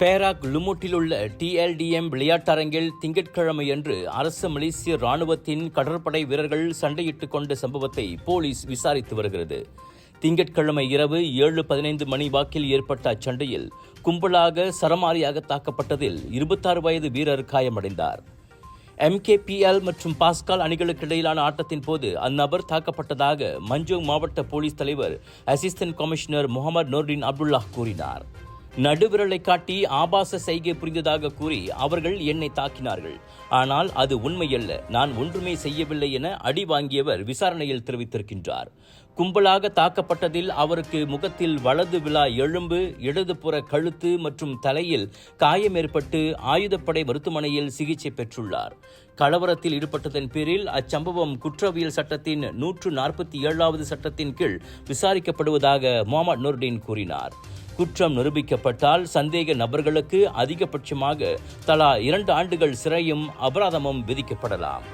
Perak லுமுட்டில் உள்ள TLDM விளையாட்டரங்கில் திங்கட்கிழமையன்று அரசு மலேசிய ராணுவத்தின் கடற்படை வீரர்கள் சண்டையிட்டுக் கொண்ட சம்பவத்தை போலீஸ் விசாரித்து வருகிறது. திங்கட்கிழமை இரவு 7:15 மணி வாக்கில் ஏற்பட்ட அச்சண்டையில் கும்பலாக சரமாரியாக தாக்கப்பட்டதில் 26 வயது வீரர் காயமடைந்தார். MKPL மற்றும் பாஸ்கால் அணிகளுக்கு இடையிலான ஆட்டத்தின் போது அந்நபர் தாக்கப்பட்டதாக மஞ்சோங் மாவட்ட போலீஸ் தலைவர் assistant commissioner Mohamad Noordin Abdullah கூறினார். நடுவிரலை காட்டி ஆபாச செய்கை புரிந்ததாக கூறி அவர்கள் என்னை தாக்கினார்கள். ஆனால் அது உண்மையல்ல, நான் ஒன்றுமே செய்யவில்லை என அடி வாங்கியவர் விசாரணையில் தெரிவித்திருக்கின்றார். கும்பலாக தாக்கப்பட்டதில் அவருக்கு முகத்தில் வலது விலா எலும்பு, இடதுபுற கழுத்து மற்றும் தலையில் காயம் ஏற்பட்டு ஆயுதப்படை மருத்துவமனையில் சிகிச்சை பெற்றுள்ளார். கலவரத்தில் ஈடுபட்டதன் பேரில் அச்சம்பவம் குற்றவியல் சட்டத்தின் 147வது சட்டத்தின் கீழ் விசாரிக்கப்படுவதாக முகமது நூர்டின் கூறினார். குற்றம் நிரூபிக்கப்பட்டால் சந்தேக நபர்களுக்கு அதிகபட்சமாக தலா 2 ஆண்டுகள் சிறையும் அபராதமும் விதிக்கப்படலாம்.